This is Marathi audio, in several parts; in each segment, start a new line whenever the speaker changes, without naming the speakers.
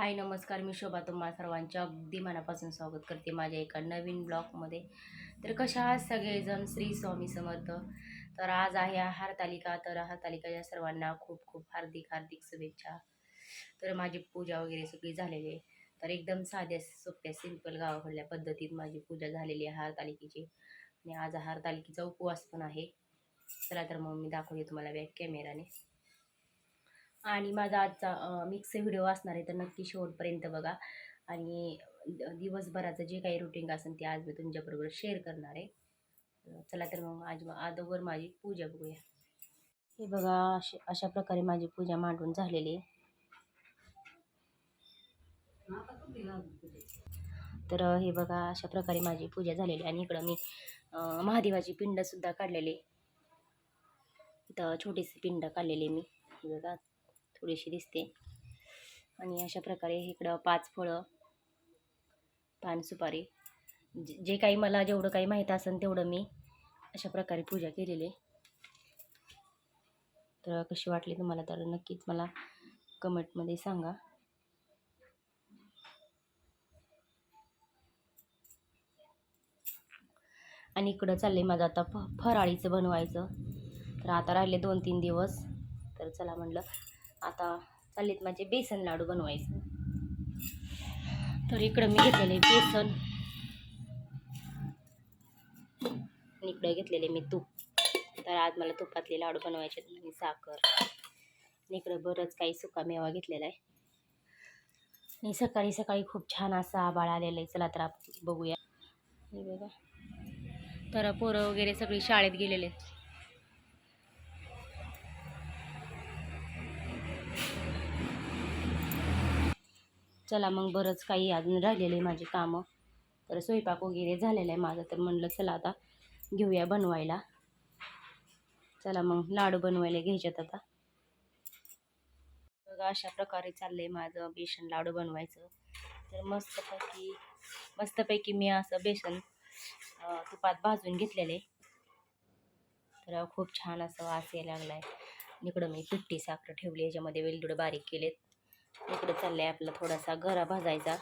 हाय नमस्कार, मी शोभा तुम्हा सर्वांचे अगदी मनापासून स्वागत करते माझ्या एका नवीन ब्लॉगमध्ये. तर कशा आहात सगळेजण? श्री स्वामी समर्थ. तर आज आहे हरतालिका. तर हरतालिकाच्या सर्वांना खूप खूप हार्दिक हार्दिक शुभेच्छा. तर माझी पूजा वगैरे सगळी झालेली आहे. तर एकदम साध्या सोप्या सिंपल गावाकडल्या पद्धतीत माझी पूजा झालेली आहे हरतालिकेची. आणि आज हरतालिकेचा उपवास पण आहे. चला तर मग मी दाखवते तुम्हाला बॅक कॅमेराने. आणि माझा आजचा मिक्स व्हिडिओ असणार आहे, तर नक्की शेवटपर्यंत बघा. आणि दिवसभराचं जे काही रुटीन असेल ते आज मी तुमच्याबरोबर शेअर करणार आहे. चला तर मग आज अगोदर माझी पूजा बघूया. हे बघा, अशा प्रकारे माझी पूजा मांडून झालेली आहे. तर हे बघा, अशा प्रकारे माझी पूजा झालेली. आणि इकडं मी महादेवाची पिंडसुद्धा काढलेली. इथं छोटीशी पिंड काढलेली मी, बघा थोडीशी दिसते. आणि अशा प्रकारे इकडं 5 फळं, पान, सुपारी, जे काही मला जेवढं काही माहीत असेल तेवढं मी अशा प्रकारे पूजा केलेली. तर कशी वाटली तुम्हाला तर नक्कीच मला कमेंटमध्ये सांगा. आणि इकडं चाललंय माझं आता फराळीचं बनवायचं. तर आता राहिले 2-3 दिवस. तर चला म्हणलं आता चाललेत माझे बेसन लाडू बनवायचं. तर इकडं मी घेतलेले बेसन आणि इकडं घेतलेले मी तूप. तर आज मला तुपातले लाडू बनवायचे आणि साखर. आणि इकडं बरंच काही सुका मेवा घेतलेला आहे. आणि सकाळी सकाळी खूप छान असा आभाळ आलेला आहे. चला तर आपण बघूया. हे बघा, तर पोरं वगैरे सगळी शाळेत गेलेले आहेत. चला मग बरंच काही अजून राहिलेलं आहे माझी कामं. तर स्वयंपाक वगैरे झालेला आहे माझा. तर म्हणलं चला आता घेऊया बनवायला. चला मग लाडू बनवायला घ्यायच्यात आता. बघा, अशा प्रकारे चाललंय माझं बेसन लाडू बनवायचं. तर मस्तपैकी मी असं बेसन तुपात भाजून घेतलेले. तर खूप छान असं वास यायला लागलाय. इकडं मी पिठी साखर ठेवली, ह्याच्यामध्ये वेलदोडे बारीक केलेत. इकडं चाललंय आपला थोडासा गरा भाजायचा.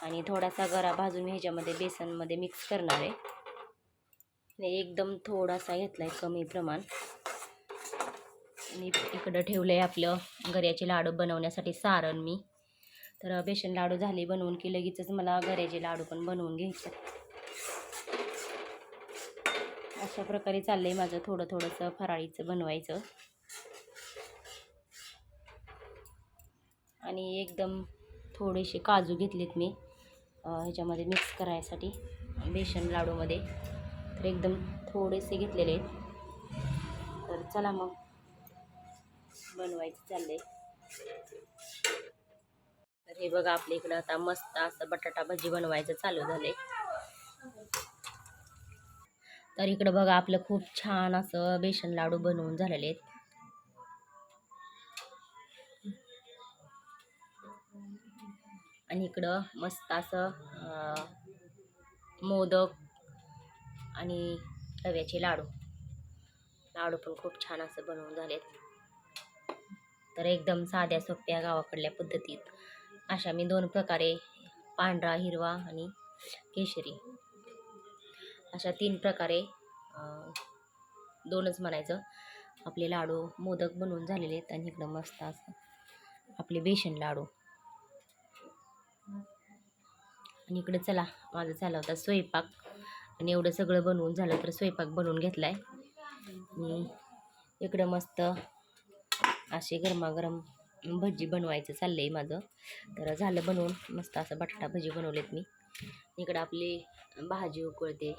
आणि थोडासा गरा भाजून ह्याच्यामध्ये बेसनमध्ये मिक्स करणार आहे. एकदम थोडासा घेतलाय, कमी प्रमाण. आणि इकडं ठेवलंय आपलं गऱ्याचे लाडू बनवण्यासाठी सारण मी. तर बेसन लाडू झाले बनवून की लगेचच मला गऱ्याचे लाडू पण बनवून घ्यायचे. अशा प्रकारे चाललंय माझं थोडंसं फराळीचं बनवायचं. आणि एकदम थोडेसे काजू घेतलेत मी ह्याच्यामध्ये मिक्स करायसाठी बेसन लाडूमध्ये. तर एकदम थोडेसे घेतलेले आहेत. तर चला मग बनवायचं चाललंय. तर हे बघा, आपल्या इकडं आता मस्त असं बटाटा भजी बनवायचं चालू झालंय. तर इकडं बघा, आपलं खूप छान असं बेसन लाडू बनवून झालेले आहेत. आणि इकडं मस्त असं मोदक आणि रव्याचे लाडू पण खूप छान असं बनवून झालेत. तर एकदम साध्या सोप्या गावाकडल्या पद्धतीत अशा मी 2 प्रकारे, पांढरा, हिरवा आणि केशरी, अशा 3 प्रकारे 2च म्हणायचं आपले लाडू मोदक बनवून झालेले आहेत. आणि इकडं मस्त असं आपले बेसन लाडू. आणि इकडे चला माझं चालला होता स्वयंपाक. आणि एवढं सगळं बनवून झालं तर स्वयंपाक बनवून घेतलाय. आणि इकडं मस्त असे गरमागरम भजी बनवायचं चाललंय माझं. तर झालं बनवून, मस्त असं बटाटा भजी बनवलेत मी. इकडं आपली भाजी उकळते.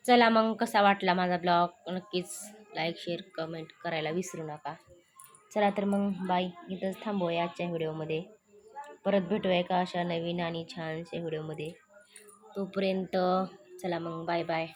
चला मग कसा वाटला माझा ब्लॉग नक्कीच लाईक, शेअर, कमेंट करायला विसरू नका. चला तर मग बाय, इथंच थांबूया आजच्या व्हिडिओमध्ये. परत भेटूया का अशा नवीन आणि छानशा व्हिडिओमध्ये. तोपर्यंत चला मग बाय बाय.